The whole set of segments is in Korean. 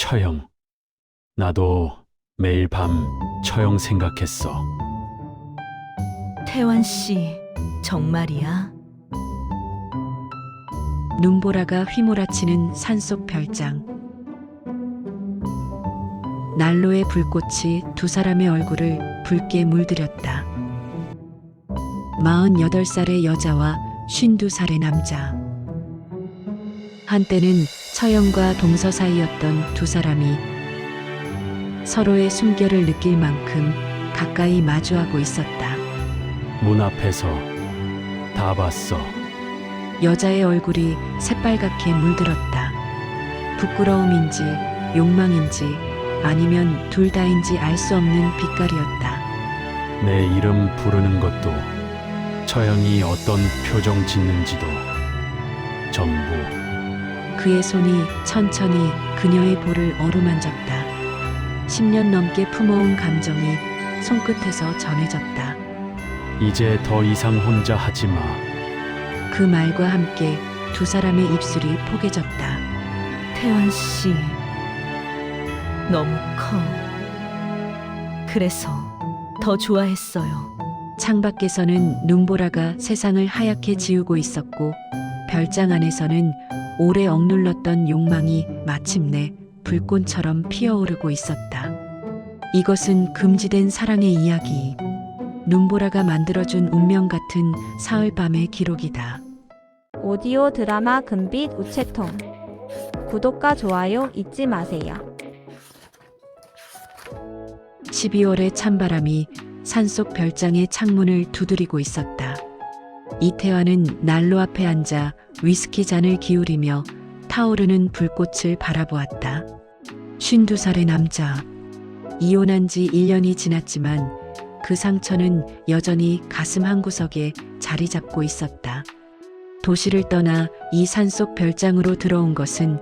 처형. 나도 매일 밤 처형 생각했어. 태환 씨, 정말이야? 눈보라가 휘몰아치는 산속 별장. 난로의 불꽃이 두 사람의 얼굴을 붉게 물들였다. 48살의 여자와 52살의 남자. 한때는 처형과 동서 사이였던 두 사람이 서로의 숨결을 느낄 만큼 가까이 마주하고 있었다. 문 앞에서 다 봤어. 여자의 얼굴이 새빨갛게 물들었다. 부끄러움인지 욕망인지 아니면 둘 다인지 알 수 없는 빛깔이었다. 내 이름 부르는 것도, 처형이 어떤 표정 짓는지도 전부. 그의 손이 천천히 그녀의 볼을 어루만졌다. 10년 넘게 품어온 감정이 손끝에서 전해졌다. 이제 더 이상 혼자 하지 마. 그 말과 함께 두 사람의 입술이 포개졌다. 태환 씨, 너무 커. 그래서 더 좋아했어요. 창밖에서는 눈보라가 세상을 하얗게 지우고 있었고 별장 안에서는 오래 억눌렀던 욕망이 마침내 불꽃처럼 피어오르고 있었다. 이것은 금지된 사랑의 이야기. 눈보라가 만들어준 운명 같은 사흘밤의 기록이다. 오디오 드라마 금빛 우체통. 구독과 좋아요 잊지 마세요. 12월의 찬바람이 산속 별장의 창문을 두드리고 있었다. 이태환은 난로 앞에 앉아 위스키 잔을 기울이며 타오르는 불꽃을 바라보았다. 52살의 남자. 이혼한 지 1년이 지났지만 그 상처는 여전히 가슴 한구석에 자리 잡고 있었다. 도시를 떠나 이 산속 별장으로 들어온 것은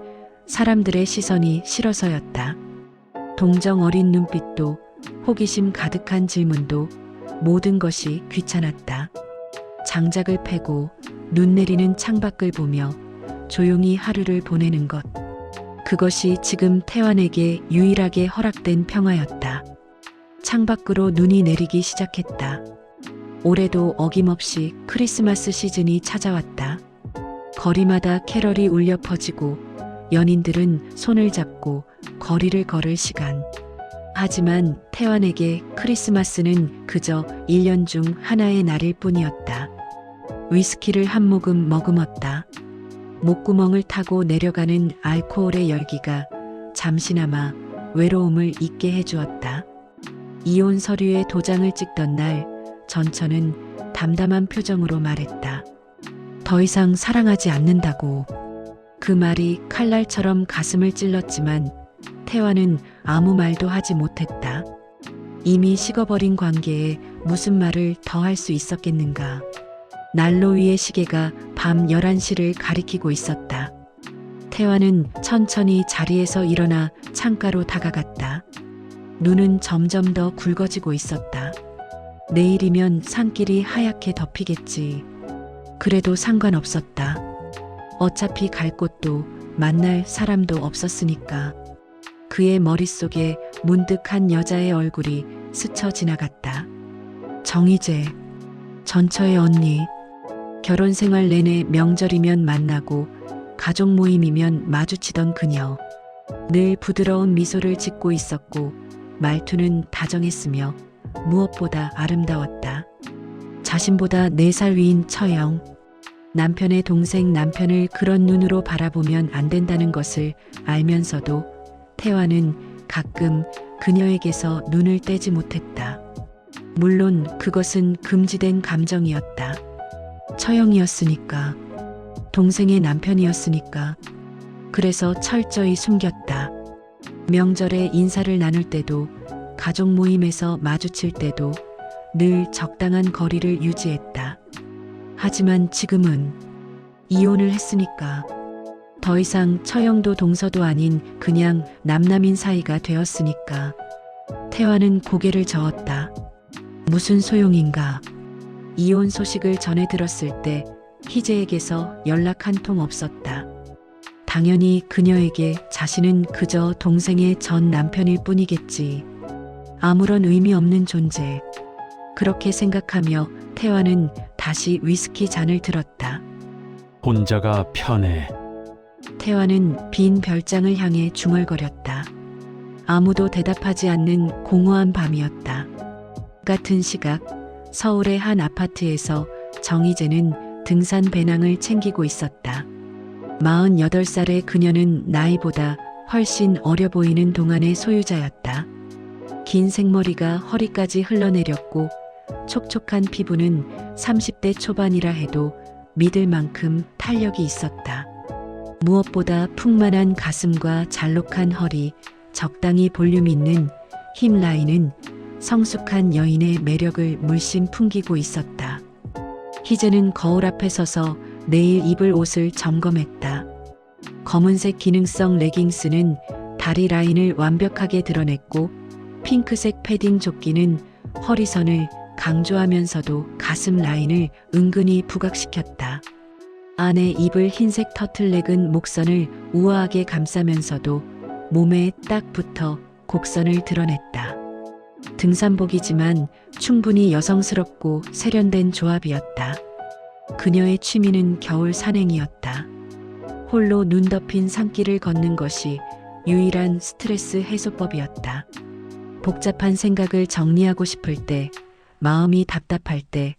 사람들의 시선이 싫어서였다. 동정 어린 눈빛도 호기심 가득한 질문도 모든 것이 귀찮았다. 장작을 패고 눈 내리는 창밖을 보며 조용히 하루를 보내는 것. 그것이 지금 태환에게 유일하게 허락된 평화였다. 창밖으로 눈이 내리기 시작했다. 올해도 어김없이 크리스마스 시즌이 찾아왔다. 거리마다 캐럴이 울려 퍼지고 연인들은 손을 잡고 거리를 걸을 시간. 하지만 태환에게 크리스마스는 그저 1년 중 하나의 날일 뿐이었다. 위스키를 한 모금 머금었다. 목구멍을 타고 내려가는 알코올의 열기가 잠시나마 외로움을 잊게 해주었다. 이혼 서류에 도장을 찍던 날 전처는 담담한 표정으로 말했다. 더 이상 사랑하지 않는다고. 그 말이 칼날처럼 가슴을 찔렀지만 태환은 아무 말도 하지 못했다. 이미 식어버린 관계에 무슨 말을 더 할 수 있었겠는가. 난로 위의 시계가 밤 11시를 가리키고 있었다. 태환은 천천히 자리에서 일어나 창가로 다가갔다. 눈은 점점 더 굵어지고 있었다. 내일이면 산길이 하얗게 덮이겠지. 그래도 상관없었다. 어차피 갈 곳도 만날 사람도 없었으니까. 그의 머릿속에 문득 한 여자의 얼굴이 스쳐 지나갔다. 정희재, 전처의 언니. 결혼 생활 내내 명절이면 만나고 가족 모임이면 마주치던 그녀. 늘 부드러운 미소를 짓고 있었고 말투는 다정했으며 무엇보다 아름다웠다. 자신보다 4살 위인 처형. 남편의 동생 남편을 그런 눈으로 바라보면 안 된다는 것을 알면서도 태환은 가끔 그녀에게서 눈을 떼지 못했다. 물론 그것은 금지된 감정이었다. 처형이었으니까. 동생의 남편이었으니까. 그래서 철저히 숨겼다. 명절에 인사를 나눌 때도 가족 모임에서 마주칠 때도 늘 적당한 거리를 유지했다. 하지만 지금은 이혼을 했으니까. 더 이상 처형도 동서도 아닌 그냥 남남인 사이가 되었으니까. 태환은 고개를 저었다. 무슨 소용인가. 이혼 소식을 전해 들었을 때 희재에게서 연락 한 통 없었다. 당연히 그녀에게 자신은 그저 동생의 전 남편일 뿐이겠지. 아무런 의미 없는 존재. 그렇게 생각하며 태환은 다시 위스키 잔을 들었다. 혼자가 편해. 태환은 빈 별장을 향해 중얼거렸다. 아무도 대답하지 않는 공허한 밤이었다. 같은 시각 서울의 한 아파트에서 정희재는 등산 배낭을 챙기고 있었다. 48살의 그녀는 나이보다 훨씬 어려 보이는 동안의 소유자였다. 긴 생머리가 허리까지 흘러내렸고 촉촉한 피부는 30대 초반이라 해도 믿을 만큼 탄력이 있었다. 무엇보다 풍만한 가슴과 잘록한 허리, 적당히 볼륨 있는 힙 라인은 성숙한 여인의 매력을 물씬 풍기고 있었다. 희재는 거울 앞에 서서 내일 입을 옷을 점검했다. 검은색 기능성 레깅스는 다리 라인을 완벽하게 드러냈고 핑크색 패딩 조끼는 허리선을 강조하면서도 가슴 라인을 은근히 부각시켰다. 안에 입을 흰색 터틀넥은 목선을 우아하게 감싸면서도 몸에 딱 붙어 곡선을 드러냈다. 등산복이지만 충분히 여성스럽고 세련된 조합이었다. 그녀의 취미는 겨울 산행이었다. 홀로 눈 덮인 산길을 걷는 것이 유일한 스트레스 해소법이었다. 복잡한 생각을 정리하고 싶을 때, 마음이 답답할 때,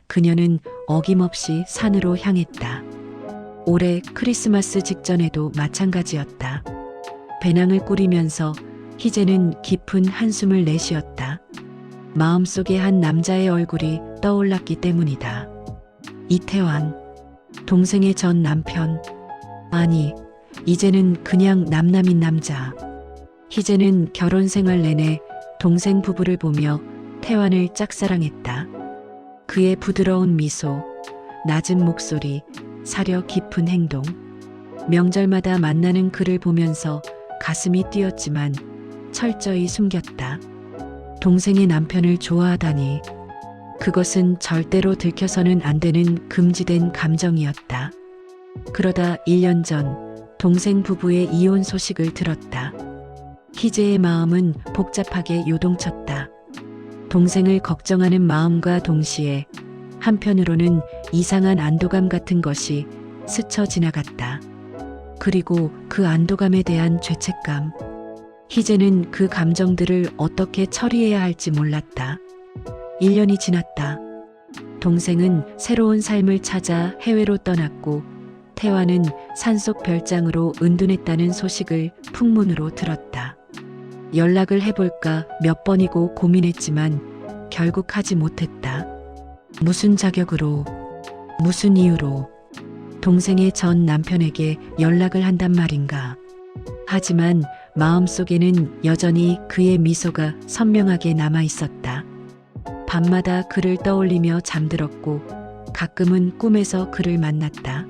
그녀는 어김없이 산으로 향했다. 올해 크리스마스 직전에도 마찬가지였다. 배낭을 꾸리면서 희재는 깊은 한숨을 내쉬었다. 마음속에 한 남자의 얼굴이 떠올랐기 때문이다. 이태환, 동생의 전 남편. 아니, 이제는 그냥 남남인 남자. 희재는 결혼 생활 내내 동생 부부를 보며 태환을 짝사랑했다. 그의 부드러운 미소, 낮은 목소리, 사려 깊은 행동. 명절마다 만나는 그를 보면서 가슴이 뛰었지만 철저히 숨겼다. 동생의 남편을 좋아하다니. 그것은 절대로 들켜서는 안 되는 금지된 감정이었다. 그러다 1년 전 동생 부부의 이혼 소식을 들었다. 희재의 마음은 복잡하게 요동쳤다. 동생을 걱정하는 마음과 동시에 한편으로는 이상한 안도감 같은 것이 스쳐 지나갔다. 그리고 그 안도감에 대한 죄책감. 희재는 그 감정들을 어떻게 처리해야 할지 몰랐다. 1년이 지났다. 동생은 새로운 삶을 찾아 해외로 떠났고 태환은 산속 별장으로 은둔했다는 소식을 풍문으로 들었다. 연락을 해볼까 몇 번이고 고민했지만 결국 하지 못했다. 무슨 자격으로, 무슨 이유로 동생의 전 남편에게 연락을 한단 말인가. 하지만 마음속에는 여전히 그의 미소가 선명하게 남아 있었다. 밤마다 그를 떠올리며 잠들었고 가끔은 꿈에서 그를 만났다.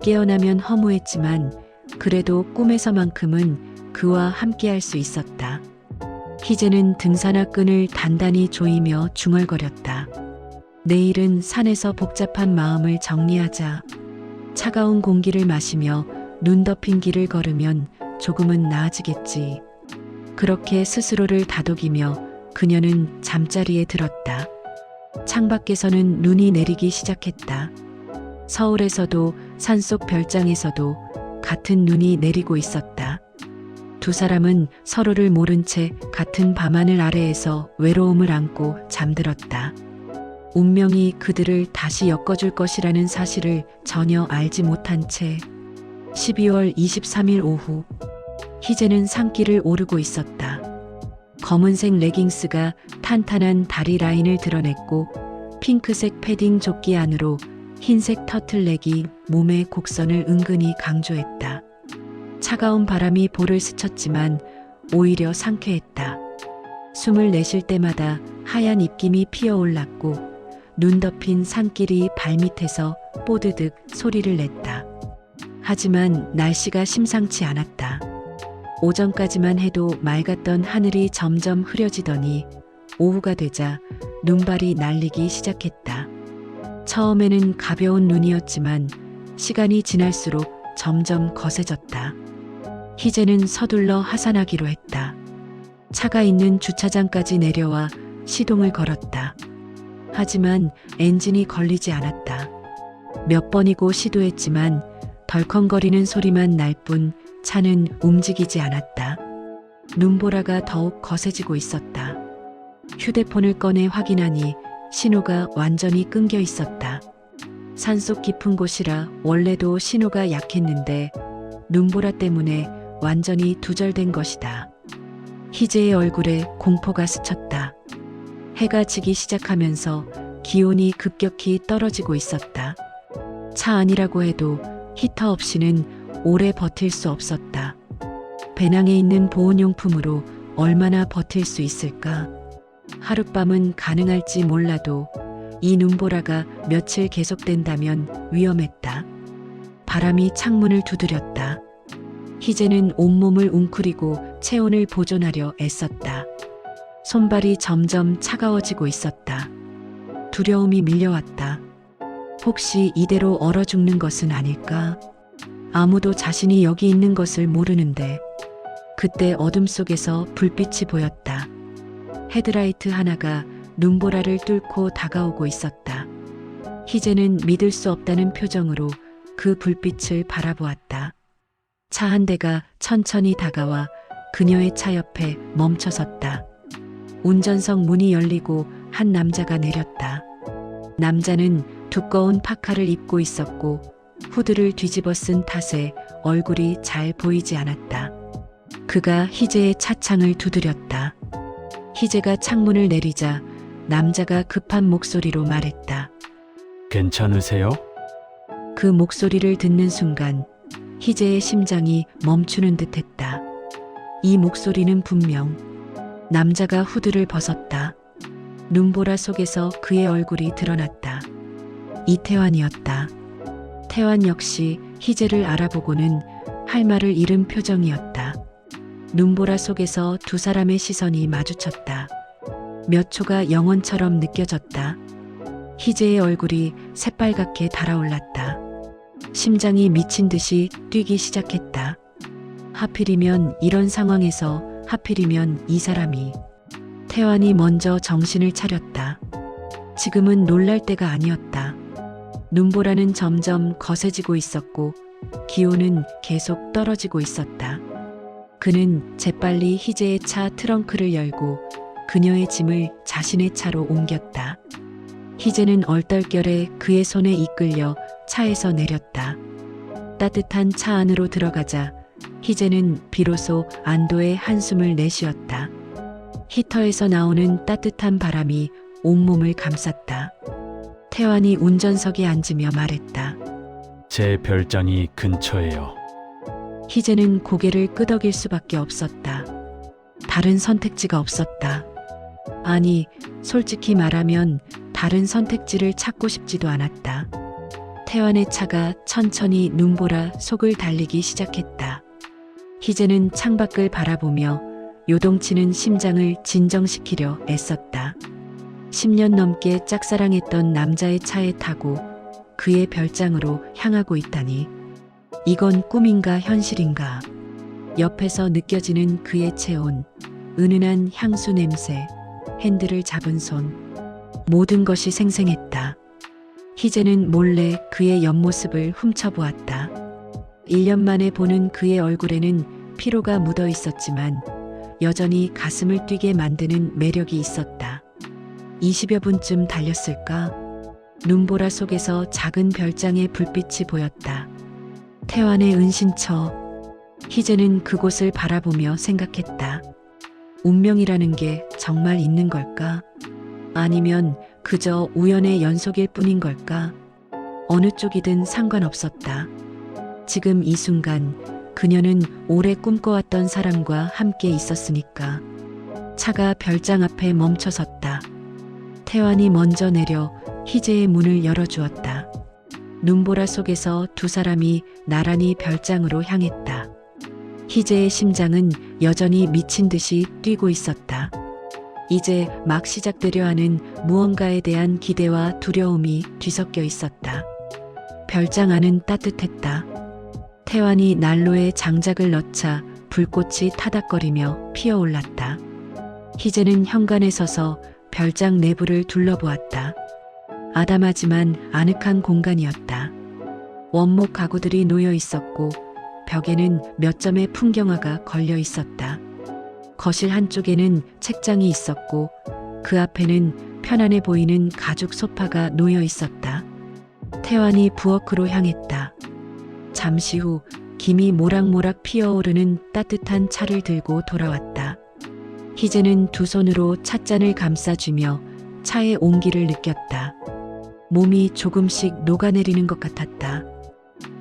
깨어나면 허무했지만 그래도 꿈에서만큼은 그와 함께할 수 있었다. 희재는 등산화 끈을 단단히 조이며 중얼거렸다. 내일은 산에서 복잡한 마음을 정리하자. 차가운 공기를 마시며 눈 덮인 길을 걸으면 조금은 나아지겠지. 그렇게 스스로를 다독이며 그녀는 잠자리에 들었다. 창밖에서는 눈이 내리기 시작했다. 서울에서도 산속 별장에서도 같은 눈이 내리고 있었다. 두 사람은 서로를 모른 채 같은 밤하늘 아래에서 외로움을 안고 잠들었다. 운명이 그들을 다시 엮어줄 것이라는 사실을 전혀 알지 못한 채 12월 23일 오후 희재는 산길을 오르고 있었다. 검은색 레깅스가 탄탄한 다리 라인을 드러냈고 핑크색 패딩 조끼 안으로 흰색 터틀넥이 몸의 곡선을 은근히 강조했다. 차가운 바람이 볼을 스쳤지만 오히려 상쾌했다. 숨을 내쉴 때마다 하얀 입김이 피어올랐고 눈 덮인 산길이 발밑에서 뽀드득 소리를 냈다. 하지만 날씨가 심상치 않았다. 오전까지만 해도 맑았던 하늘이 점점 흐려지더니 오후가 되자 눈발이 날리기 시작했다. 처음에는 가벼운 눈이었지만 시간이 지날수록 점점 거세졌다. 희재는 서둘러 하산하기로 했다. 차가 있는 주차장까지 내려와 시동을 걸었다. 하지만 엔진이 걸리지 않았다. 몇 번이고 시도했지만 덜컹거리는 소리만 날 뿐 차는 움직이지 않았다. 눈보라가 더욱 거세지고 있었다. 휴대폰을 꺼내 확인하니 신호가 완전히 끊겨 있었다. 산속 깊은 곳이라 원래도 신호가 약했는데 눈보라 때문에 완전히 두절된 것이다. 희재의 얼굴에 공포가 스쳤다. 해가 지기 시작하면서 기온이 급격히 떨어지고 있었다. 차 안이라고 해도 히터 없이는 오래 버틸 수 없었다. 배낭에 있는 보온용품으로 얼마나 버틸 수 있을까? 하룻밤은 가능할지 몰라도 이 눈보라가 며칠 계속된다면 위험했다. 바람이 창문을 두드렸다. 희재는 온몸을 웅크리고 체온을 보존하려 애썼다. 손발이 점점 차가워지고 있었다. 두려움이 밀려왔다. 혹시 이대로 얼어 죽는 것은 아닐까? 아무도 자신이 여기 있는 것을 모르는데 그때 어둠 속에서 불빛이 보였다. 헤드라이트 하나가 눈보라를 뚫고 다가오고 있었다. 희재는 믿을 수 없다는 표정으로 그 불빛을 바라보았다. 차 한 대가 천천히 다가와 그녀의 차 옆에 멈춰섰다. 운전석 문이 열리고 한 남자가 내렸다. 남자는 두꺼운 파카를 입고 있었고 후드를 뒤집어 쓴 탓에 얼굴이 잘 보이지 않았다. 그가 희재의 차창을 두드렸다. 희재가 창문을 내리자 남자가 급한 목소리로 말했다. 괜찮으세요? 그 목소리를 듣는 순간 희재의 심장이 멈추는 듯했다. 이 목소리는 분명 남자가 후드를 벗었다. 눈보라 속에서 그의 얼굴이 드러났다. 이태환이었다. 태환 역시 희재를 알아보고는 할 말을 잃은 표정이었다. 눈보라 속에서 두 사람의 시선이 마주쳤다. 몇 초가 영원처럼 느껴졌다. 희재의 얼굴이 새빨갛게 달아올랐다. 심장이 미친 듯이 뛰기 시작했다. 하필이면 이런 상황에서 하필이면 이 사람이. 태환이 먼저 정신을 차렸다. 지금은 놀랄 때가 아니었다. 눈보라는 점점 거세지고 있었고 기온은 계속 떨어지고 있었다. 그는 재빨리 희재의 차 트렁크를 열고 그녀의 짐을 자신의 차로 옮겼다. 희재는 얼떨결에 그의 손에 이끌려 차에서 내렸다. 따뜻한 차 안으로 들어가자 희재는 비로소 안도의 한숨을 내쉬었다. 히터에서 나오는 따뜻한 바람이 온몸을 감쌌다. 태환이 운전석에 앉으며 말했다. 제 별장이 근처예요. 희재는 고개를 끄덕일 수밖에 없었다. 다른 선택지가 없었다. 아니, 솔직히 말하면 다른 선택지를 찾고 싶지도 않았다. 태환의 차가 천천히 눈보라 속을 달리기 시작했다. 희재는 창밖을 바라보며 요동치는 심장을 진정시키려 애썼다. 10년 넘게 짝사랑했던 남자의 차에 타고 그의 별장으로 향하고 있다니. 이건 꿈인가 현실인가. 옆에서 느껴지는 그의 체온, 은은한 향수 냄새, 핸들을 잡은 손. 모든 것이 생생했다. 희재는 몰래 그의 옆모습을 훔쳐보았다. 1년 만에 보는 그의 얼굴에는 피로가 묻어 있었지만 여전히 가슴을 뛰게 만드는 매력이 있었다. 20여 분쯤 달렸을까? 눈보라 속에서 작은 별장의 불빛이 보였다. 태환의 은신처. 희재는 그곳을 바라보며 생각했다. 운명이라는 게 정말 있는 걸까? 아니면 그저 우연의 연속일 뿐인 걸까? 어느 쪽이든 상관없었다. 지금 이 순간 그녀는 오래 꿈꿔왔던 사람과 함께 있었으니까. 차가 별장 앞에 멈춰섰다. 태환이 먼저 내려 희재의 문을 열어주었다. 눈보라 속에서 두 사람이 나란히 별장으로 향했다. 희재의 심장은 여전히 미친 듯이 뛰고 있었다. 이제 막 시작되려 하는 무언가에 대한 기대와 두려움이 뒤섞여 있었다. 별장 안은 따뜻했다. 태환이 난로에 장작을 넣자 불꽃이 타닥거리며 피어올랐다. 희재는 현관에 서서 별장 내부를 둘러보았다. 아담하지만 아늑한 공간이었다. 원목 가구들이 놓여 있었고 벽에는 몇 점의 풍경화가 걸려 있었다. 거실 한쪽에는 책장이 있었고 그 앞에는 편안해 보이는 가죽 소파가 놓여 있었다. 태환이 부엌으로 향했다. 잠시 후 김이 모락모락 피어오르는 따뜻한 차를 들고 돌아왔다. 희재는 두 손으로 찻잔을 감싸주며 차의 온기를 느꼈다. 몸이 조금씩 녹아내리는 것 같았다.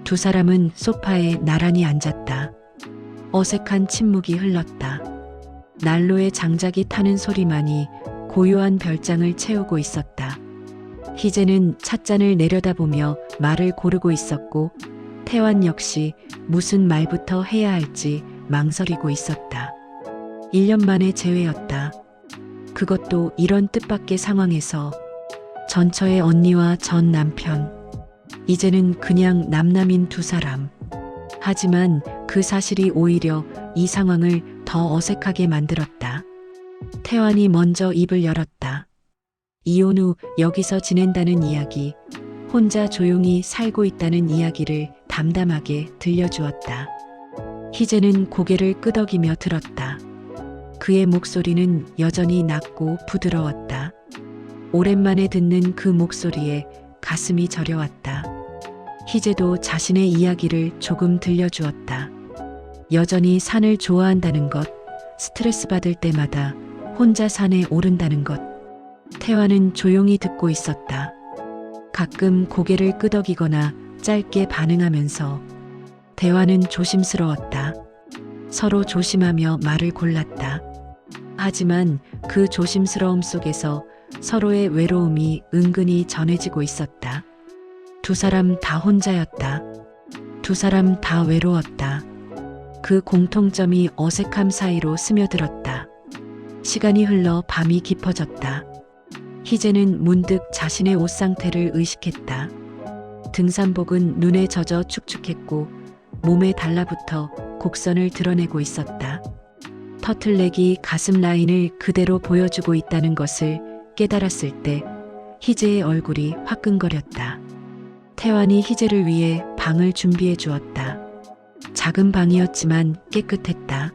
두 사람은 소파에 나란히 앉았다. 어색한 침묵이 흘렀다. 난로에 장작이 타는 소리만이 고요한 별장을 채우고 있었다. 희재는 찻잔을 내려다보며 말을 고르고 있었고 태환 역시 무슨 말부터 해야 할지 망설이고 있었다. 1년 만의 재회였다. 그것도 이런 뜻밖의 상황에서 전처의 언니와 전 남편, 이제는 그냥 남남인 두 사람. 하지만 그 사실이 오히려 이 상황을 더 어색하게 만들었다. 태환이 먼저 입을 열었다. 이혼 후 여기서 지낸다는 이야기, 혼자 조용히 살고 있다는 이야기를 담담하게 들려주었다. 희재는 고개를 끄덕이며 들었다. 그의 목소리는 여전히 낮고 부드러웠다. 오랜만에 듣는 그 목소리에 가슴이 저려왔다. 희재도 자신의 이야기를 조금 들려주었다. 여전히 산을 좋아한다는 것, 스트레스 받을 때마다 혼자 산에 오른다는 것. 태환은 조용히 듣고 있었다. 가끔 고개를 끄덕이거나 짧게 반응하면서 대화는 조심스러웠다. 서로 조심하며 말을 골랐다. 하지만 그 조심스러움 속에서 서로의 외로움이 은근히 전해지고 있었다. 두 사람 다 혼자였다. 두 사람 다 외로웠다. 그 공통점이 어색함 사이로 스며들었다. 시간이 흘러 밤이 깊어졌다. 희재는 문득 자신의 옷 상태를 의식했다. 등산복은 눈에 젖어 축축했고 몸에 달라붙어 곡선을 드러내고 있었다. 터틀넥이 가슴 라인을 그대로 보여주고 있다는 것을 깨달았을 때 희재의 얼굴이 화끈거렸다. 태환이 희재를 위해 방을 준비해 주었다. 작은 방이었지만 깨끗했다.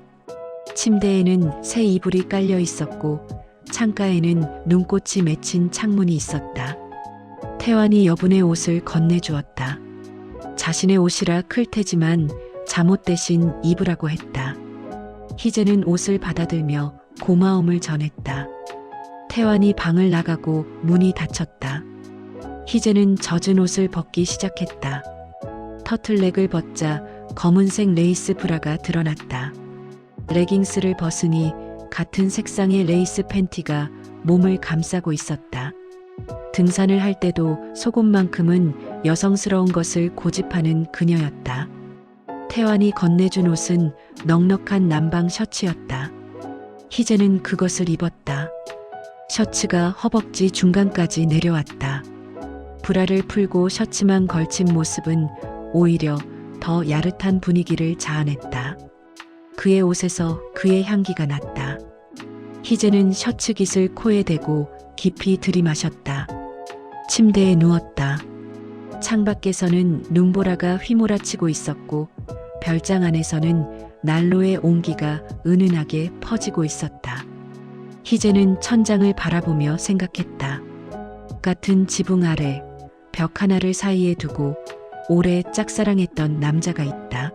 침대에는 새 이불이 깔려 있었고 창가에는 눈꽃이 맺힌 창문이 있었다. 태환이 여분의 옷을 건네주었다. 자신의 옷이라 클 테지만 잠옷 대신 입으라고 했다. 희재는 옷을 받아들며 고마움을 전했다. 태환이 방을 나가고 문이 닫혔다. 희재는 젖은 옷을 벗기 시작했다. 터틀넥을 벗자 검은색 레이스 브라가 드러났다. 레깅스를 벗으니 같은 색상의 레이스 팬티가 몸을 감싸고 있었다. 등산을 할 때도 속옷만큼은 여성스러운 것을 고집하는 그녀였다. 태환이 건네준 옷은 넉넉한 남방 셔츠였다. 희재는 그것을 입었다. 셔츠가 허벅지 중간까지 내려왔다. 브라를 풀고 셔츠만 걸친 모습은 오히려 더 야릇한 분위기를 자아냈다. 그의 옷에서 그의 향기가 났다. 희재는 셔츠 깃을 코에 대고 깊이 들이마셨다. 침대에 누웠다. 창밖에서는 눈보라가 휘몰아치고 있었고 별장 안에서는 난로의 온기가 은은하게 퍼지고 있었다. 희재는 천장을 바라보며 생각했다. 같은 지붕 아래 벽 하나를 사이에 두고 오래 짝사랑했던 남자가 있다.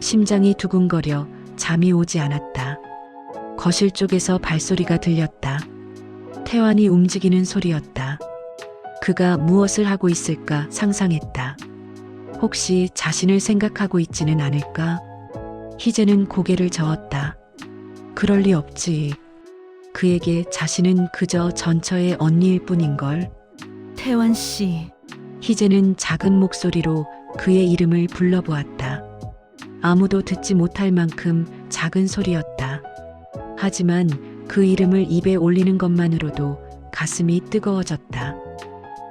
심장이 두근거려 잠이 오지 않았다. 거실 쪽에서 발소리가 들렸다. 태환이 움직이는 소리였다. 그가 무엇을 하고 있을까 상상했다. 혹시 자신을 생각하고 있지는 않을까? 희재는 고개를 저었다. 그럴 리 없지. 그에게 자신은 그저 전처의 언니일 뿐인걸. 태환 씨, 희재는 작은 목소리로 그의 이름을 불러보았다. 아무도 듣지 못할 만큼 작은 소리였다. 하지만 그 이름을 입에 올리는 것만으로도 가슴이 뜨거워졌다.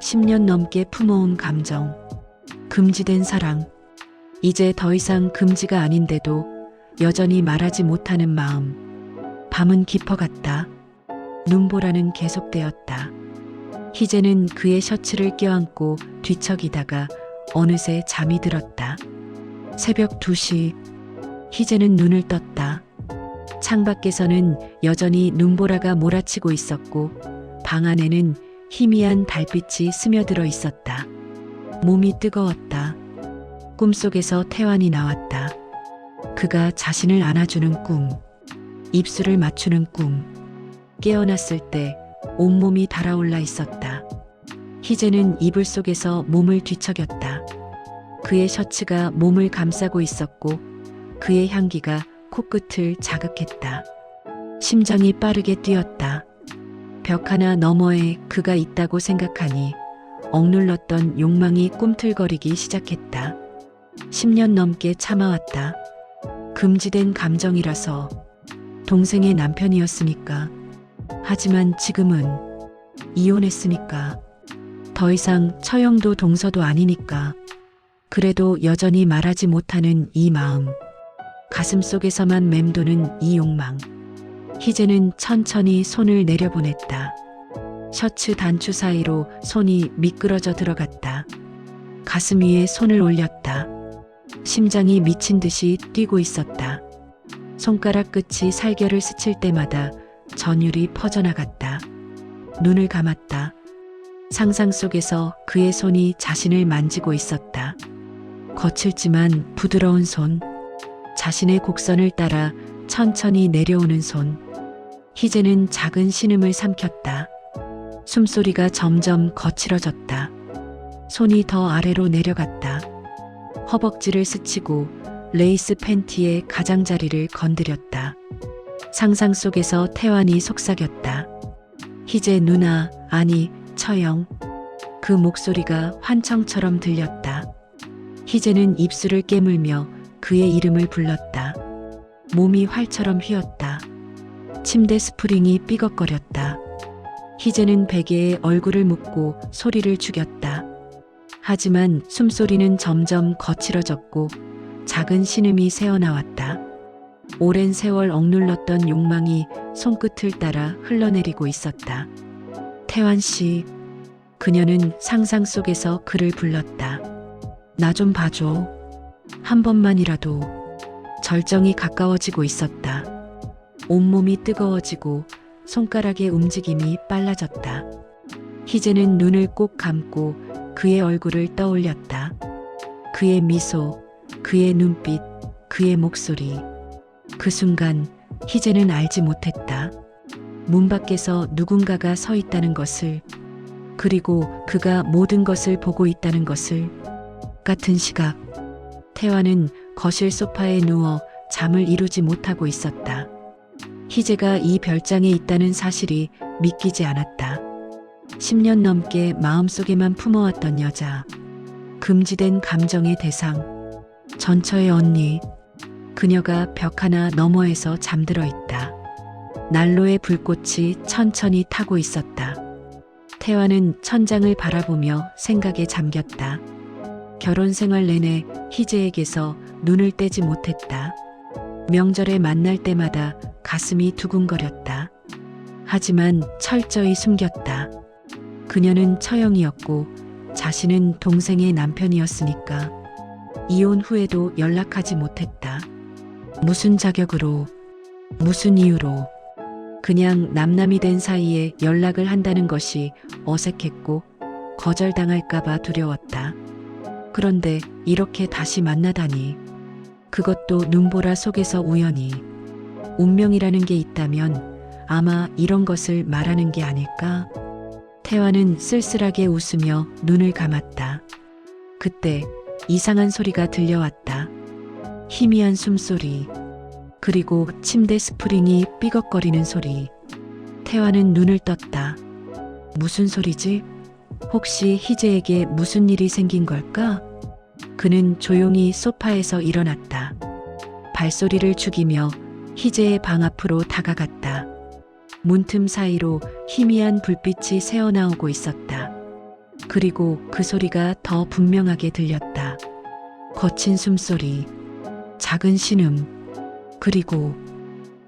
10년 넘게 품어온 감정, 금지된 사랑, 이제 더 이상 금지가 아닌데도 여전히 말하지 못하는 마음. 밤은 깊어갔다. 눈보라는 계속되었다. 희재는 그의 셔츠를 껴안고 뒤척이다가 어느새 잠이 들었다. 새벽 2시. 희재는 눈을 떴다. 창밖에서는 여전히 눈보라가 몰아치고 있었고 방 안에는 희미한 달빛이 스며들어 있었다. 몸이 뜨거웠다. 꿈속에서 태환이 나왔다. 그가 자신을 안아주는 꿈, 입술을 맞추는 꿈. 깨어났을 때 온몸이 달아올라 있었다. 희재는 이불 속에서 몸을 뒤척였다. 그의 셔츠가 몸을 감싸고 있었고 그의 향기가 코끝을 자극했다. 심장이 빠르게 뛰었다. 벽 하나 너머에 그가 있다고 생각하니 억눌렀던 욕망이 꿈틀거리기 시작했다. 10년 넘게 참아왔다. 금지된 감정이라서 동생의 남편이었으니까. 하지만 지금은 이혼했으니까. 더 이상 처형도 동서도 아니니까. 그래도 여전히 말하지 못하는 이 마음. 가슴속에서만 맴도는 이 욕망. 희재는 천천히 손을 내려보냈다. 셔츠 단추 사이로 손이 미끄러져 들어갔다. 가슴 위에 손을 올렸다. 심장이 미친 듯이 뛰고 있었다. 손가락 끝이 살결을 스칠 때마다 전율이 퍼져나갔다. 눈을 감았다. 상상 속에서 그의 손이 자신을 만지고 있었다. 거칠지만 부드러운 손. 자신의 곡선을 따라 천천히 내려오는 손. 희재는 작은 신음을 삼켰다. 숨소리가 점점 거칠어졌다. 손이 더 아래로 내려갔다. 허벅지를 스치고 레이스 팬티의 가장자리를 건드렸다. 상상 속에서 태환이 속삭였다. 희재 누나, 아니 처형. 그 목소리가 환청처럼 들렸다. 희재는 입술을 깨물며 그의 이름을 불렀다. 몸이 활처럼 휘었다. 침대 스프링이 삐걱거렸다. 희재는 베개에 얼굴을 묻고 소리를 죽였다. 하지만 숨소리는 점점 거칠어졌고 작은 신음이 새어나왔다. 오랜 세월 억눌렀던 욕망이 손끝을 따라 흘러내리고 있었다. 태환 씨. 그녀는 상상 속에서 그를 불렀다. 나 좀 봐줘. 한 번만이라도. 절정이 가까워지고 있었다. 온몸이 뜨거워지고 손가락의 움직임이 빨라졌다. 희재는 눈을 꼭 감고 그의 얼굴을 떠올렸다. 그의 미소, 그의 눈빛, 그의 목소리. 그 순간 희재는 알지 못했다. 문 밖에서 누군가가 서 있다는 것을, 그리고 그가 모든 것을 보고 있다는 것을. 같은 시각, 태환은 거실 소파에 누워 잠을 이루지 못하고 있었다. 희재가 이 별장에 있다는 사실이 믿기지 않았다. 10년 넘게 마음속에만 품어왔던 여자. 금지된 감정의 대상. 전처의 언니. 그녀가 벽 하나 너머에서 잠들어 있다. 난로의 불꽃이 천천히 타고 있었다. 태환은 천장을 바라보며 생각에 잠겼다. 결혼 생활 내내 희재에게서 눈을 떼지 못했다. 명절에 만날 때마다 가슴이 두근거렸다. 하지만 철저히 숨겼다. 그녀는 처형이었고 자신은 동생의 남편이었으니까. 이혼 후에도 연락하지 못했다. 무슨 자격으로, 무슨 이유로. 그냥 남남이 된 사이에 연락을 한다는 것이 어색했고 거절당할까봐 두려웠다. 그런데 이렇게 다시 만나다니. 그것도 눈보라 속에서 우연히. 운명이라는 게 있다면 아마 이런 것을 말하는 게 아닐까? 태환은 쓸쓸하게 웃으며 눈을 감았다. 그때 이상한 소리가 들려왔다. 희미한 숨소리. 그리고 침대 스프링이 삐걱거리는 소리. 태환은 눈을 떴다. 무슨 소리지? 혹시 희재에게 무슨 일이 생긴 걸까? 그는 조용히 소파에서 일어났다. 발소리를 죽이며 희재의 방 앞으로 다가갔다. 문틈 사이로 희미한 불빛이 새어나오고 있었다. 그리고 그 소리가 더 분명하게 들렸다. 거친 숨소리, 작은 신음, 그리고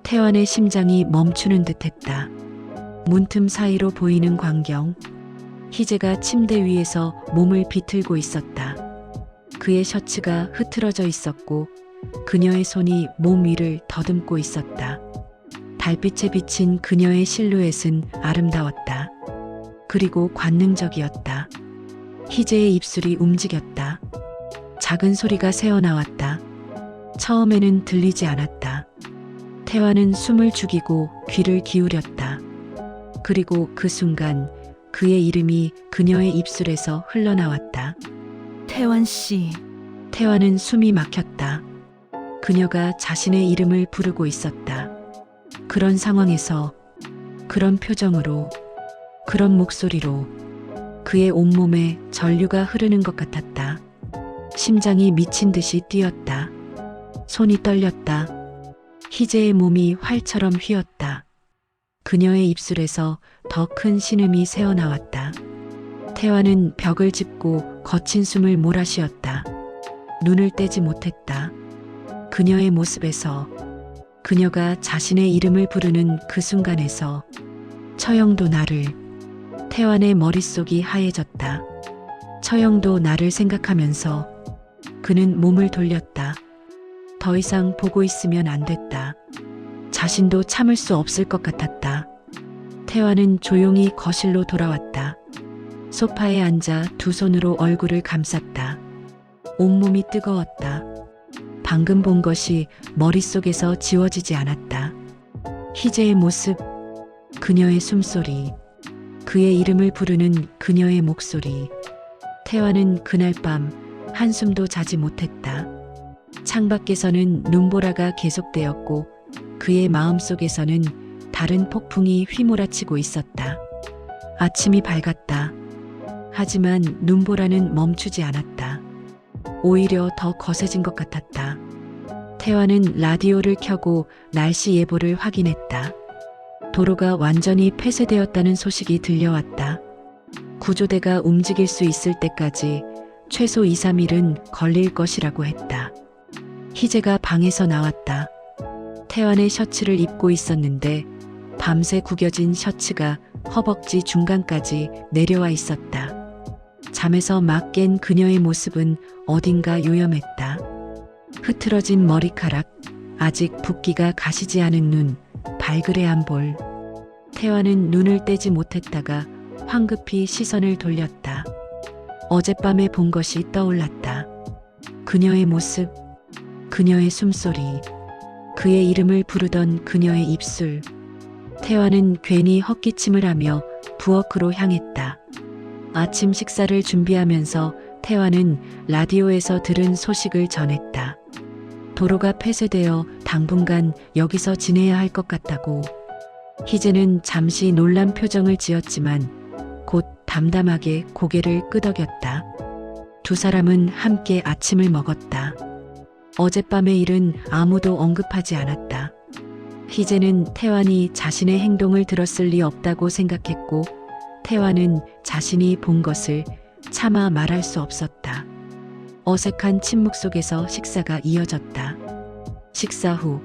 태환의 심장이 멈추는 듯했다. 문틈 사이로 보이는 광경. 희재가 침대 위에서 몸을 비틀고 있었다. 그의 셔츠가 흐트러져 있었고 그녀의 손이 몸 위를 더듬고 있었다. 달빛에 비친 그녀의 실루엣은 아름다웠다. 그리고 관능적이었다. 희재의 입술이 움직였다. 작은 소리가 새어나왔다. 처음에는 들리지 않았다. 태환은 숨을 죽이고 귀를 기울였다. 그리고 그 순간 그의 이름이 그녀의 입술에서 흘러나왔다. 태환 씨, 태환은 숨이 막혔다. 그녀가 자신의 이름을 부르고 있었다. 그런 상황에서, 그런 표정으로, 그런 목소리로 그의 온몸에 전류가 흐르는 것 같았다. 심장이 미친 듯이 뛰었다. 손이 떨렸다. 희재의 몸이 활처럼 휘었다. 그녀의 입술에서 더 큰 신음이 새어나왔다. 태환은 벽을 짚고 거친 숨을 몰아쉬었다. 눈을 떼지 못했다. 그녀의 모습에서, 그녀가 자신의 이름을 부르는 그 순간에서 처형도 나를, 태환의 머릿속이 하얘졌다. 처형도 나를 생각하면서 그는 몸을 돌렸다. 더 이상 보고 있으면 안 됐다. 자신도 참을 수 없을 것 같았다. 태환은 조용히 거실로 돌아왔다. 소파에 앉아 두 손으로 얼굴을 감쌌다. 온몸이 뜨거웠다. 방금 본 것이 머릿속에서 지워지지 않았다. 희재의 모습, 그녀의 숨소리, 그의 이름을 부르는 그녀의 목소리. 태환은 그날 밤 한숨도 자지 못했다. 창밖에서는 눈보라가 계속되었고 그의 마음속에서는 다른 폭풍이 휘몰아치고 있었다. 아침이 밝았다. 하지만 눈보라는 멈추지 않았다. 오히려 더 거세진 것 같았다. 태환은 라디오를 켜고 날씨 예보를 확인했다. 도로가 완전히 폐쇄되었다는 소식이 들려왔다. 구조대가 움직일 수 있을 때까지 최소 2, 3일은 걸릴 것이라고 했다. 희재가 방에서 나왔다. 태환의 셔츠를 입고 있었는데 밤새 구겨진 셔츠가 허벅지 중간까지 내려와 있었다. 잠에서 막 깬 그녀의 모습은 어딘가 요염했다. 흐트러진 머리카락, 아직 붓기가 가시지 않은 눈, 발그레한 볼. 태환은 눈을 떼지 못했다가 황급히 시선을 돌렸다. 어젯밤에 본 것이 떠올랐다. 그녀의 모습, 그녀의 숨소리, 그의 이름을 부르던 그녀의 입술. 태환은 괜히 헛기침을 하며 부엌으로 향했다. 아침 식사를 준비하면서 태환은 라디오에서 들은 소식을 전했다. 도로가 폐쇄되어 당분간 여기서 지내야 할 것 같다고. 희재는 잠시 놀란 표정을 지었지만 곧 담담하게 고개를 끄덕였다. 두 사람은 함께 아침을 먹었다. 어젯밤의 일은 아무도 언급하지 않았다. 희재는 태환이 자신의 행동을 들었을 리 없다고 생각했고 태환은 자신이 본 것을 차마 말할 수 없었다. 어색한 침묵 속에서 식사가 이어졌다. 식사 후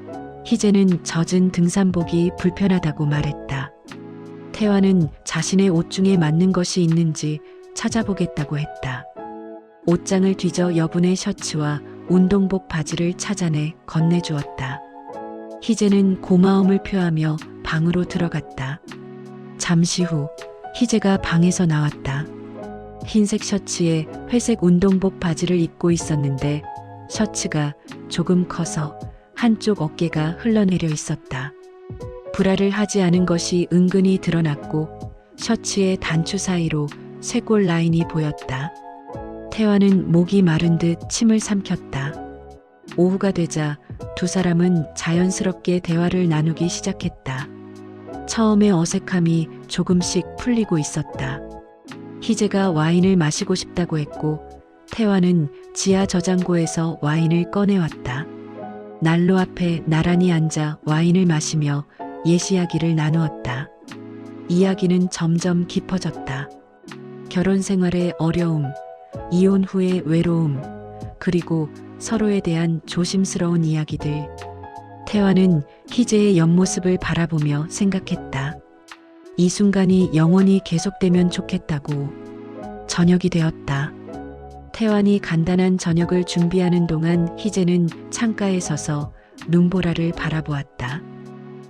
희재는 젖은 등산복이 불편하다고 말했다. 태환은 자신의 옷 중에 맞는 것이 있는지 찾아보겠다고 했다. 옷장을 뒤져 여분의 셔츠와 운동복 바지를 찾아내 건네주었다. 희재는 고마움을 표하며 방으로 들어갔다. 잠시 후 희재가 방에서 나왔다. 흰색 셔츠에 회색 운동복 바지를 입고 있었는데 셔츠가 조금 커서 한쪽 어깨가 흘러내려 있었다. 브라를 하지 않은 것이 은근히 드러났고 셔츠의 단추 사이로 쇄골 라인이 보였다. 태환은 목이 마른 듯 침을 삼켰다. 오후가 되자 두 사람은 자연스럽게 대화를 나누기 시작했다. 처음에 어색함이 조금씩 풀리고 있었다. 희재가 와인을 마시고 싶다고 했고 태환은 지하 저장고에서 와인을 꺼내왔다. 난로 앞에 나란히 앉아 와인을 마시며 옛 이야기를 나누었다. 이야기는 점점 깊어졌다. 결혼 생활의 어려움, 이혼 후의 외로움, 그리고 서로에 대한 조심스러운 이야기들. 태화는 희재의 옆모습을 바라보며 생각했다. 이 순간이 영원히 계속되면 좋겠다고. 저녁이 되었다. 태환이 간단한 저녁을 준비하는 동안 희재는 창가에 서서 눈보라를 바라보았다.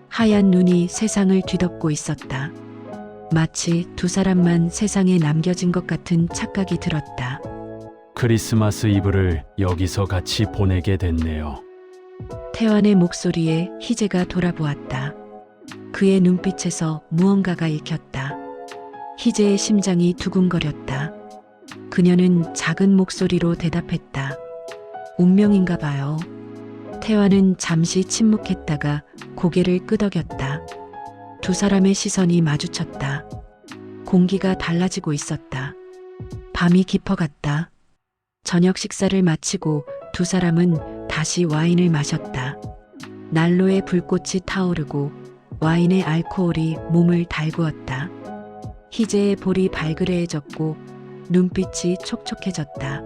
하얀 눈이 세상을 뒤덮고 있었다. 마치 두 사람만 세상에 남겨진 것 같은 착각이 들었다. 크리스마스 이브를 여기서 같이 보내게 됐네요. 태환의 목소리에 희재가 돌아보았다. 그의 눈빛에서 무언가가 읽혔다. 희재의 심장이 두근거렸다. 그녀는 작은 목소리로 대답했다. 운명인가 봐요. 태환은 잠시 침묵했다가 고개를 끄덕였다. 두 사람의 시선이 마주쳤다. 공기가 달라지고 있었다. 밤이 깊어갔다. 저녁 식사를 마치고 두 사람은 다시 와인을 마셨다. 난로에 불꽃이 타오르고 와인의 알코올이 몸을 달구었다. 희재의 볼이 발그레해졌고 눈빛이 촉촉해졌다.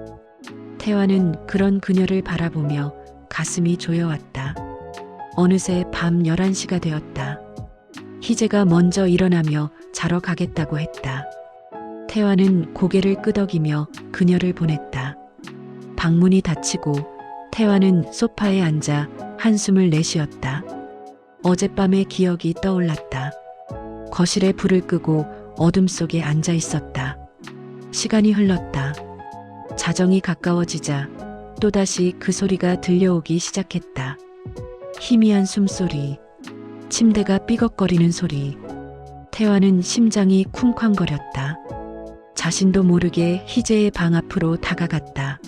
태환은 그런 그녀를 바라보며 가슴이 조여왔다. 어느새 밤 11시가 되었다. 희재가 먼저 일어나며 자러 가겠다고 했다. 태환은 고개를 끄덕이며 그녀를 보냈다. 방문이 닫히고 태환은 소파에 앉아 한숨을 내쉬었다. 어젯밤의 기억이 떠올랐다. 거실에 불을 끄고 어둠 속에 앉아 있었다. 시간이 흘렀다. 자정이 가까워지자 또다시 그 소리가 들려오기 시작했다. 희미한 숨소리, 침대가 삐걱거리는 소리. 태환은 심장이 쿵쾅거렸다. 자신도 모르게 희재의 방 앞으로 다가갔다.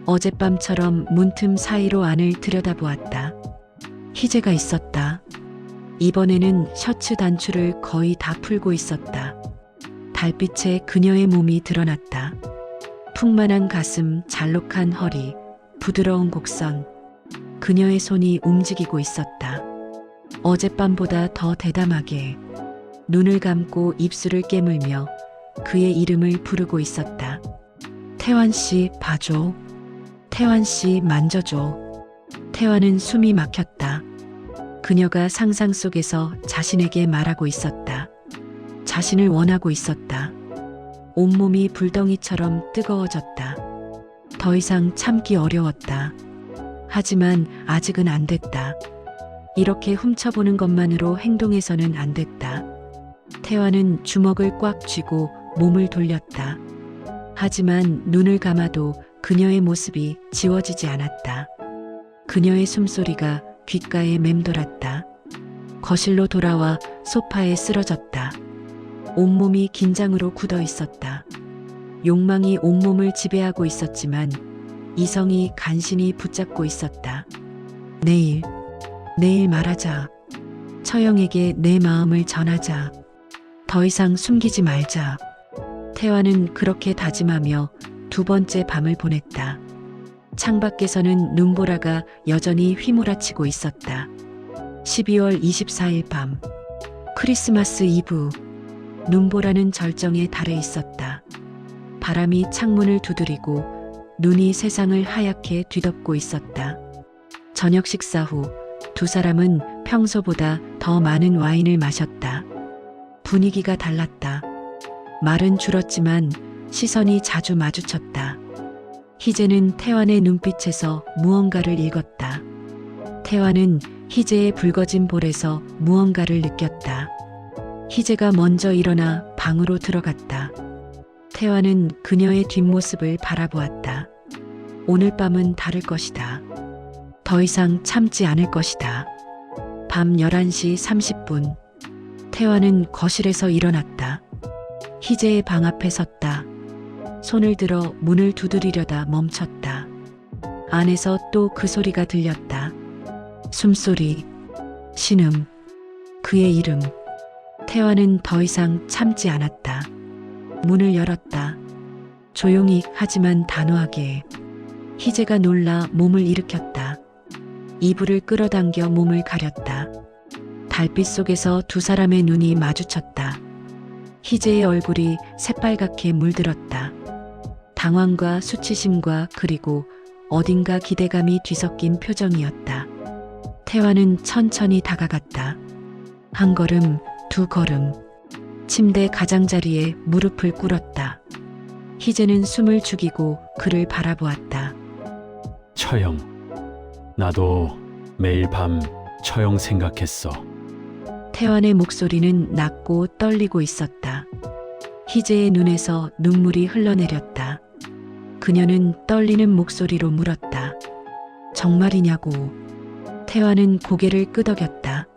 어젯밤처럼 문틈 사이로 안을 들여다보았다. 희재가 있었다. 이번에는 셔츠 단추를 거의 다 풀고 있었다. 달빛에 그녀의 몸이 드러났다. 풍만한 가슴, 잘록한 허리, 부드러운 곡선. 그녀의 손이 움직이고 있었다. 어젯밤보다 더 대담하게 눈을 감고 입술을 깨물며 그의 이름을 부르고 있었다. 태환 씨, 봐줘. 태환 씨, 만져줘. 태환은 숨이 막혔다. 그녀가 상상 속에서 자신에게 말하고 있었다. 자신을 원하고 있었다. 온몸이 불덩이처럼 뜨거워졌다. 더 이상 참기 어려웠다. 하지만 아직은 안 됐다. 이렇게 훔쳐보는 것만으로 행동해서는 안 됐다. 태환은 주먹을 꽉 쥐고 몸을 돌렸다. 하지만 눈을 감아도 그녀의 모습이 지워지지 않았다. 그녀의 숨소리가 귓가에 맴돌았다. 거실로 돌아와 소파에 쓰러졌다. 온몸이 긴장으로 굳어 있었다. 욕망이 온몸을 지배하고 있었지만 이성이 간신히 붙잡고 있었다. 내일 말하자. 처형에게 내 마음을 전하자. 더 이상 숨기지 말자. 태환은 그렇게 다짐하며 두 번째 밤을 보냈다. 창밖에서는 눈보라가 여전히 휘몰아치고 있었다. 12월 24일 밤. 크리스마스 이브. 눈보라는 절정에 달해 있었다. 바람이 창문을 두드리고 눈이 세상을 하얗게 뒤덮고 있었다. 저녁 식사 후 두 사람은 평소보다 더 많은 와인을 마셨다. 분위기가 달랐다. 말은 줄었지만 시선이 자주 마주쳤다. 희재는 태환의 눈빛에서 무언가를 읽었다. 태환은 희재의 붉어진 볼에서 무언가를 느꼈다. 희재가 먼저 일어나 방으로 들어갔다. 태환은 그녀의 뒷모습을 바라보았다. 오늘 밤은 다를 것이다. 더 이상 참지 않을 것이다. 밤 11시 30분. 태환은 거실에서 일어났다. 희재의 방 앞에 섰다. 손을 들어 문을 두드리려다 멈췄다. 안에서 또 그 소리가 들렸다. 숨소리, 신음, 그의 이름. 태환은 더 이상 참지 않았다. 문을 열었다. 조용히 하지만 단호하게. 희재가 놀라 몸을 일으켰다. 이불을 끌어당겨 몸을 가렸다. 달빛 속에서 두 사람의 눈이 마주쳤다. 희재의 얼굴이 새빨갛게 물들었다. 당황과 수치심과 그리고 어딘가 기대감이 뒤섞인 표정이었다. 태환은 천천히 다가갔다. 한 걸음, 두 걸음. 침대 가장자리에 무릎을 꿇었다. 희재는 숨을 죽이고 그를 바라보았다. 처형. 나도 매일 밤 처형 생각했어. 태환의 목소리는 낮고 떨리고 있었다. 희재의 눈에서 눈물이 흘러내렸다. 그녀는 떨리는 목소리로 물었다. 정말이냐고. 태환은 고개를 끄덕였다.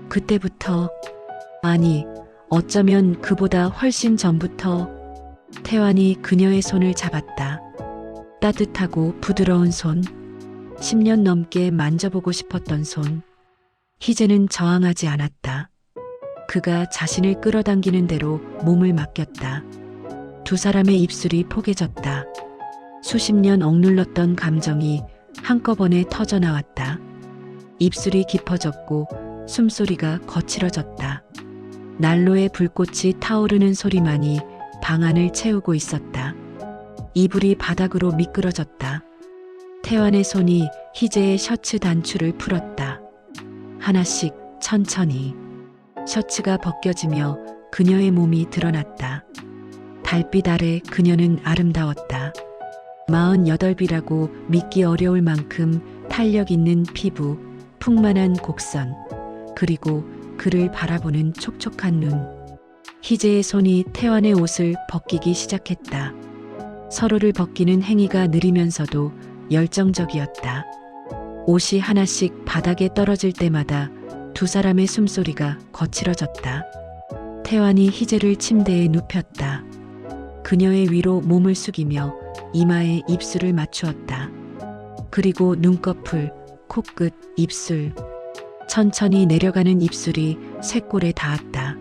그때부터, 아니, 어쩌면 그보다 훨씬 전부터 태환이 그녀의 손을 잡았다. 따뜻하고 부드러운 손, 10년 넘게 만져보고 싶었던 손. 희재는 저항하지 않았다. 그가 자신을 끌어당기는 대로 몸을 맡겼다. 두 사람의 입술이 포개졌다. 수십 년 억눌렀던 감정이 한꺼번에 터져나왔다. 입술이 깊어졌고 숨소리가 거칠어졌다. 난로의 불꽃이 타오르는 소리만이 방 안을 채우고 있었다. 이불이 바닥으로 미끄러졌다. 태환의 손이 희재의 셔츠 단추를 풀었다. 하나씩 천천히. 셔츠가 벗겨지며 그녀의 몸이 드러났다. 달빛 아래 그녀는 아름다웠다. 48이라고 믿기 어려울 만큼 탄력 있는 피부, 풍만한 곡선, 그리고 그를 바라보는 촉촉한 눈. 희재의 손이 태환의 옷을 벗기기 시작했다. 서로를 벗기는 행위가 느리면서도 열정적이었다. 옷이 하나씩 바닥에 떨어질 때마다 두 사람의 숨소리가 거칠어졌다. 태환이 희재를 침대에 눕혔다. 그녀의 위로 몸을 숙이며 이마에 입술을 맞추었다. 그리고 눈꺼풀, 코끝, 입술. 천천히 내려가는 입술이 쇄골에 닿았다.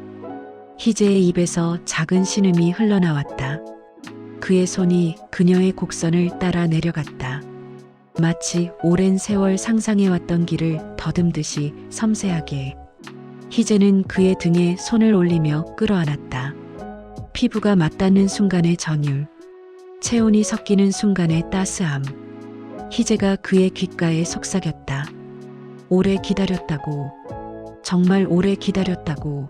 희재의 입에서 작은 신음이 흘러나왔다. 그의 손이 그녀의 곡선을 따라 내려갔다. 마치 오랜 세월 상상해왔던 길을 더듬듯이 섬세하게. 희재는 그의 등에 손을 올리며 끌어안았다. 피부가 맞닿는 순간의 전율, 체온이 섞이는 순간의 따스함. 희재가 그의 귓가에 속삭였다. 오래 기다렸다고. 정말 오래 기다렸다고.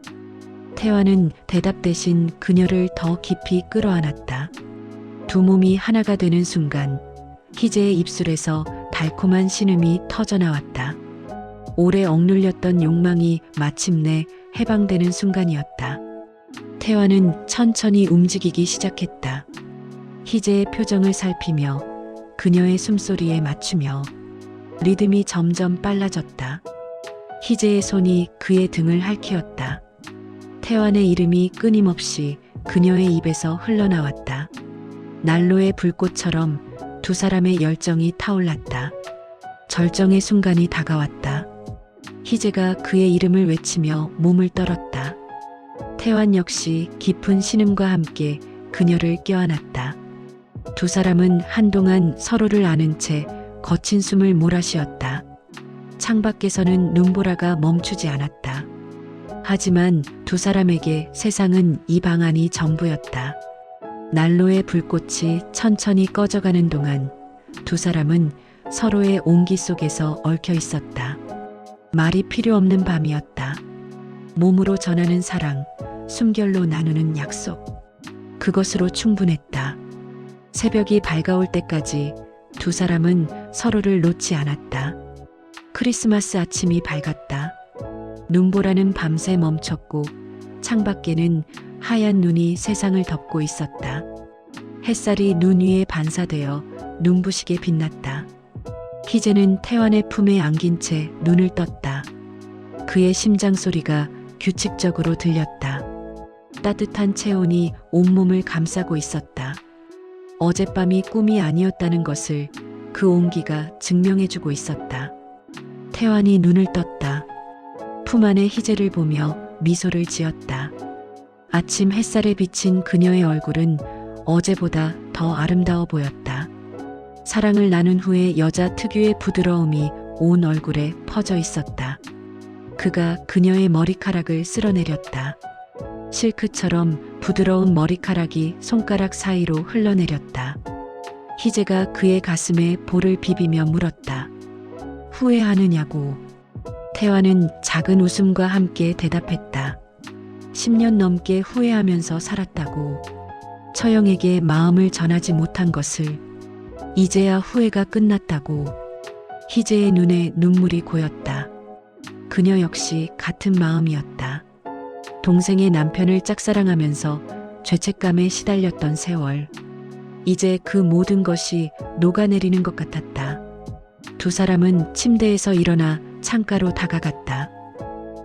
태환은 대답 대신 그녀를 더 깊이 끌어안았다. 두 몸이 하나가 되는 순간 희재의 입술에서 달콤한 신음이 터져나왔다. 오래 억눌렸던 욕망이 마침내 해방되는 순간이었다. 태환은 천천히 움직이기 시작했다. 희재의 표정을 살피며 그녀의 숨소리에 맞추며 리듬이 점점 빨라졌다. 희재의 손이 그의 등을 핥히었다. 태환의 이름이 끊임없이 그녀의 입에서 흘러나왔다. 난로의 불꽃처럼 두 사람의 열정이 타올랐다. 절정의 순간이 다가왔다. 희재가 그의 이름을 외치며 몸을 떨었다. 태환 역시 깊은 신음과 함께 그녀를 껴안았다. 두 사람은 한동안 서로를 아는 채 거친 숨을 몰아쉬었다. 창밖에서는 눈보라가 멈추지 않았다. 하지만 두 사람에게 세상은 이 방 안이 전부였다. 난로의 불꽃이 천천히 꺼져가는 동안 두 사람은 서로의 온기 속에서 얽혀 있었다. 말이 필요 없는 밤이었다. 몸으로 전하는 사랑, 숨결로 나누는 약속. 그것으로 충분했다. 새벽이 밝아올 때까지 두 사람은 서로를 놓지 않았다. 크리스마스 아침이 밝았다. 눈보라는 밤새 멈췄고 창밖에는 하얀 눈이 세상을 덮고 있었다. 햇살이 눈 위에 반사되어 눈부시게 빛났다. 희재는 태환의 품에 안긴 채 눈을 떴다. 그의 심장 소리가 규칙적으로 들렸다. 따뜻한 체온이 온몸을 감싸고 있었다. 어젯밤이 꿈이 아니었다는 것을 그 온기가 증명해주고 있었다. 태환이 눈을 떴다. 품 안의 희재를 보며 미소를 지었다. 아침 햇살에 비친 그녀의 얼굴은 어제보다 더 아름다워 보였다. 사랑을 나눈 후에 여자 특유의 부드러움이 온 얼굴에 퍼져 있었다. 그가 그녀의 머리카락을 쓸어내렸다. 실크처럼 부드러운 머리카락이 손가락 사이로 흘러내렸다. 희재가 그의 가슴에 볼을 비비며 물었다. 후회하느냐고. 태환은 작은 웃음과 함께 대답했다. 10년 넘게 후회하면서 살았다고. 처형에게 마음을 전하지 못한 것을. 이제야 후회가 끝났다고. 희재의 눈에 눈물이 고였다. 그녀 역시 같은 마음이었다. 동생의 남편을 짝사랑하면서 죄책감에 시달렸던 세월. 이제 그 모든 것이 녹아내리는 것 같았다. 두 사람은 침대에서 일어나 창가로 다가갔다.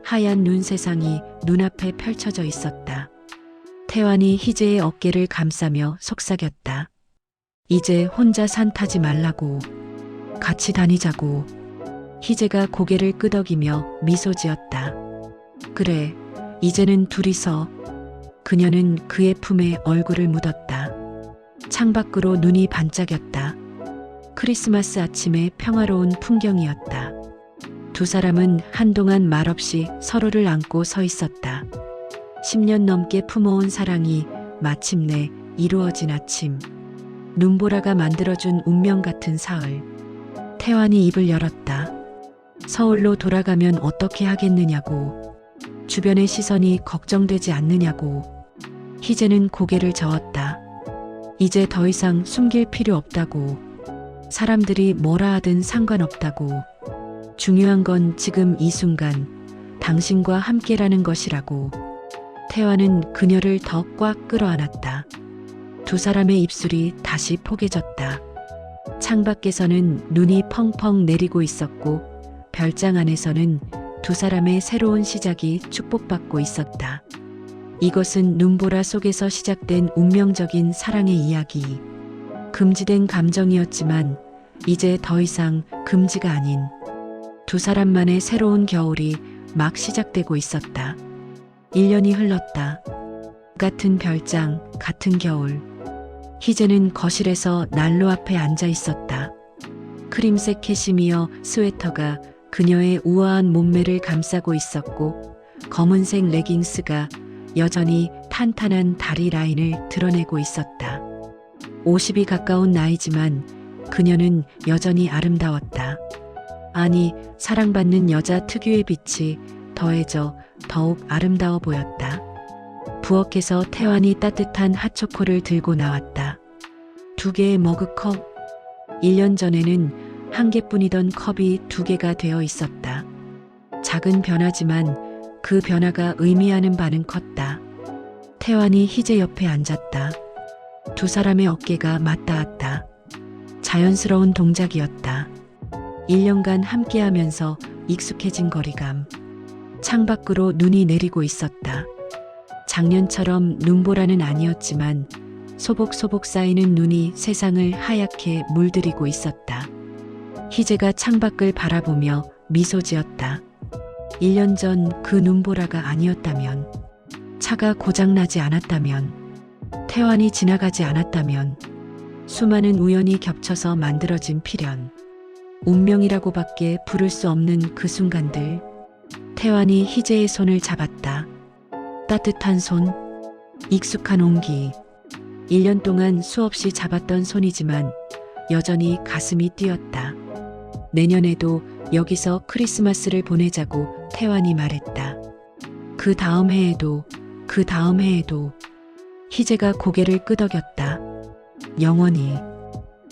하얀 눈 세상이 눈앞에 펼쳐져 있었다. 태환이 희재의 어깨를 감싸며 속삭였다. 이제 혼자 산 타지 말라고. 같이 다니자고. 희재가 고개를 끄덕이며 미소 지었다. 그래, 이제는 둘이서. 그녀는 그의 품에 얼굴을 묻었다. 창밖으로 눈이 반짝였다. 크리스마스 아침의 평화로운 풍경이었다. 두 사람은 한동안 말없이 서로를 안고 서 있었다. 10년 넘게 품어온 사랑이 마침내 이루어진 아침. 눈보라가 만들어준 운명 같은 사흘. 태환이 입을 열었다. 서울로 돌아가면 어떻게 하겠느냐고. 주변의 시선이 걱정되지 않느냐고. 희재는 고개를 저었다. 이제 더 이상 숨길 필요 없다고. 사람들이 뭐라 하든 상관없다고. 중요한 건 지금 이 순간 당신과 함께라는 것이라고. 태환은 그녀를 더 꽉 끌어안았다. 두 사람의 입술이 다시 포개졌다. 창밖에서는 눈이 펑펑 내리고 있었고 별장 안에서는 두 사람의 새로운 시작이 축복받고 있었다. 이것은 눈보라 속에서 시작된 운명적인 사랑의 이야기. 금지된 감정이었지만 이제 더 이상 금지가 아닌 두 사람만의 새로운 겨울이 막 시작되고 있었다. 1년이 흘렀다. 같은 별장, 같은 겨울. 희재는 거실에서 난로 앞에 앉아 있었다. 크림색 캐시미어 스웨터가 그녀의 우아한 몸매를 감싸고 있었고 검은색 레깅스가 여전히 탄탄한 다리 라인을 드러내고 있었다. 50이 가까운 나이지만 그녀는 여전히 아름다웠다. 아니, 사랑받는 여자 특유의 빛이 더해져 더욱 아름다워 보였다. 부엌에서 태환이 따뜻한 핫초코를 들고 나왔다. 2개의 머그컵. 1년 전에는 1개뿐이던 컵이 2개가 되어 있었다. 작은 변화지만 그 변화가 의미하는 바는 컸다. 태환이 희재 옆에 앉았다. 두 사람의 어깨가 맞닿았다. 자연스러운 동작이었다. 1년간 함께하면서 익숙해진 거리감. 창밖으로 눈이 내리고 있었다. 작년처럼 눈보라는 아니었지만 소복소복 쌓이는 눈이 세상을 하얗게 물들이고 있었다. 희재가 창밖을 바라보며 미소 지었다. 1년 전 그 눈보라가 아니었다면, 차가 고장나지 않았다면, 태환이 지나가지 않았다면, 수많은 우연이 겹쳐서 만들어진 필연, 운명이라고밖에 부를 수 없는 그 순간들. 태환이 희재의 손을 잡았다. 따뜻한 손, 익숙한 온기. 1년 동안 수없이 잡았던 손이지만 여전히 가슴이 뛰었다. 내년에도 여기서 크리스마스를 보내자고 태환이 말했다. 그 다음 해에도, 그 다음 해에도. 희재가 고개를 끄덕였다. 영원히.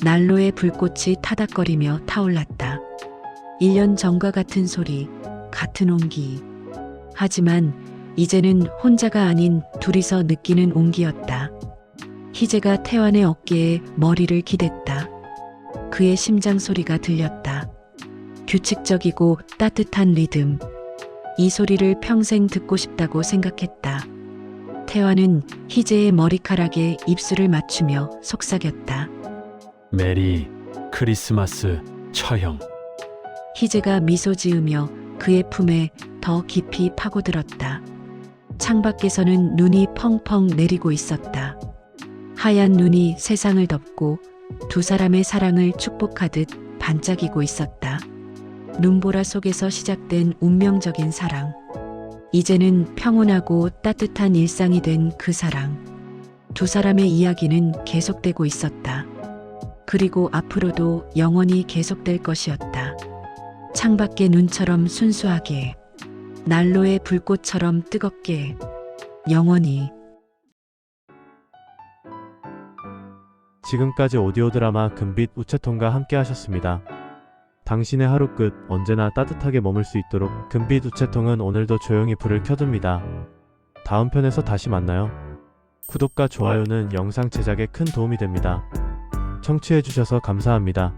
난로의 불꽃이 타닥거리며 타올랐다. 1년 전과 같은 소리, 같은 온기. 하지만 이제는 혼자가 아닌 둘이서 느끼는 온기였다. 희재가 태환의 어깨에 머리를 기댔다. 그의 심장 소리가 들렸다. 규칙적이고 따뜻한 리듬. 이 소리를 평생 듣고 싶다고 생각했다. 태환은 희재의 머리카락에 입술을 맞추며 속삭였다. 메리 크리스마스 처형. 희재가 미소 지으며 그의 품에 더 깊이 파고들었다. 창밖에서는 눈이 펑펑 내리고 있었다. 하얀 눈이 세상을 덮고 두 사람의 사랑을 축복하듯 반짝이고 있었다. 눈보라 속에서 시작된 운명적인 사랑. 이제는 평온하고 따뜻한 일상이 된 그 사랑. 두 사람의 이야기는 계속되고 있었다. 그리고 앞으로도 영원히 계속될 것이었다. 창밖의 눈처럼 순수하게, 난로의 불꽃처럼 뜨겁게, 영원히. 지금까지 오디오 드라마 금빛 우체통과 함께 하셨습니다. 당신의 하루 끝 언제나 따뜻하게 머물 수 있도록 금빛 우체통은 오늘도 조용히 불을 켜둡니다. 다음 편에서 다시 만나요. 구독과 좋아요는 영상 제작에 큰 도움이 됩니다. 청취해주셔서 감사합니다.